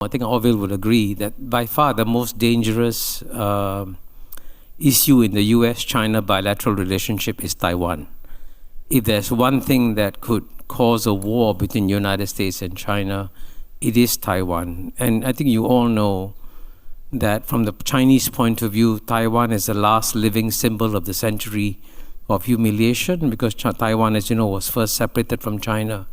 I think Orville would agree that by far the most dangerous issue in the US-China bilateral relationship is Taiwan. If there's one thing that could cause a war between the United States and China, it is Taiwan. And I think you all know that from the Chinese point of view, Taiwan is the last living symbol of the century of humiliation, because Taiwan, as you know, was first separated from China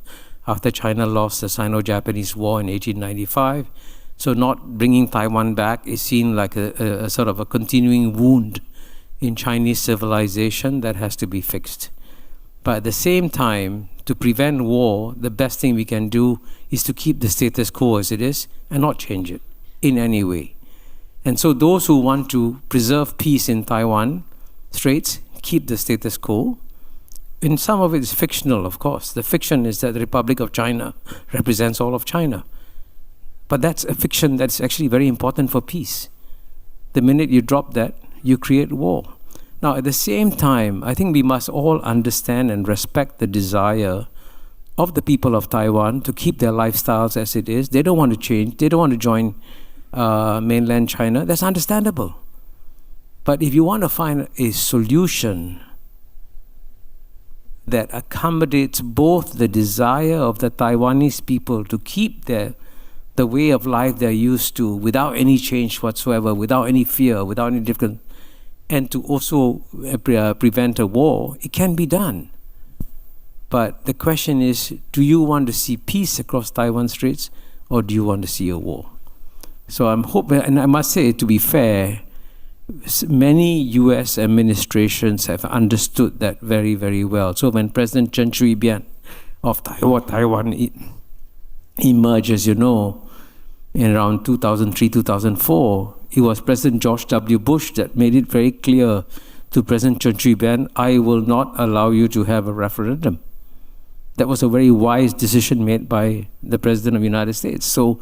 after China lost the Sino-Japanese War in 1895. So not bringing Taiwan back is seen like a sort of a continuing wound in Chinese civilization that has to be fixed. But at the same time, to prevent war, the best thing we can do is to keep the status quo as it is and not change it in any way. And so those who want to preserve peace in Taiwan Straits keep the status quo. And some of it is fictional, of course. The fiction is that the Republic of China represents all of China. But that's a fiction that's actually very important for peace. The minute you drop that, you create war. Now, at the same time, I think we must all understand and respect the desire of the people of Taiwan to keep their lifestyles as it is. They don't want to change. They don't want to join mainland China. That's understandable. But if you want to find a solution that accommodates both the desire of the Taiwanese people to keep the way of life they're used to without any change whatsoever, without any fear, without any different, and to also prevent a war, it can be done. But the question is, do you want to see peace across Taiwan Straits, or do you want to see a war? So I'm hoping, and I must say, to be fair, many US administrations have understood that very, very well. So when President Chen Shui-bian of Taiwan emerged, as you know, in around 2003, 2004, it was President George W. Bush that made it very clear to President Chen Shui-bian, I will not allow you to have a referendum. That was a very wise decision made by the President of the United States. So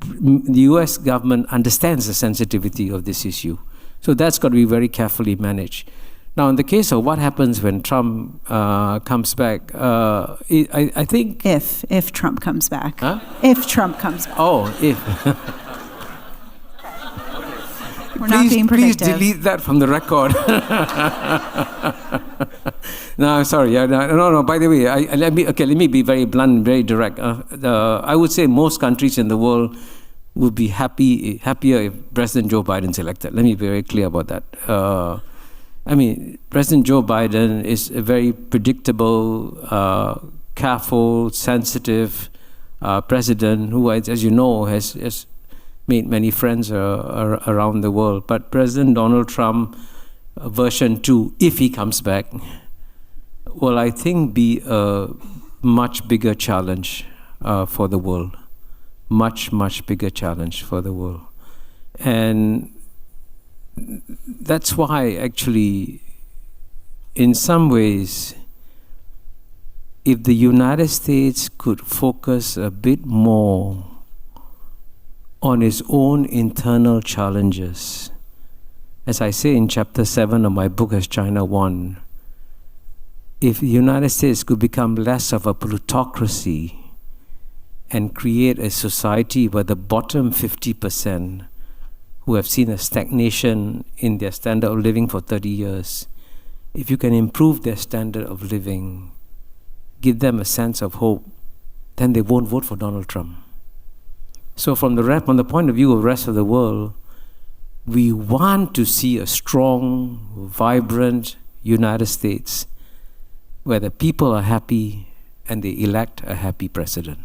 the US government understands the sensitivity of this issue. So that's got to be very carefully managed. Now, in the case of what happens when Trump comes back, I think... If Trump comes back. Huh? If Trump comes back. Oh, if. We're not being please predictive. delete that from the record. No, I'm sorry. No. By the way, let me be very blunt, very direct. I would say most countries in the world would be happier if President Joe Biden's elected. Let me be very clear about that. President Joe Biden is a very predictable, careful, sensitive president who, as you know, has made many friends around the world. But President Donald Trump, version 2, if he comes back, will, I think, be a much bigger challenge for the world. Much, much bigger challenge for the world. And that's why, actually, in some ways, if the United States could focus a bit more on its own internal challenges, as I say in chapter 7 of my book, As China Won, if the United States could become less of a plutocracy and create a society where the bottom 50%, who have seen a stagnation in their standard of living for 30 years, if you can improve their standard of living, give them a sense of hope, then they won't vote for Donald Trump. So from the point of view of the rest of the world, we want to see a strong, vibrant United States where the people are happy and they elect a happy president.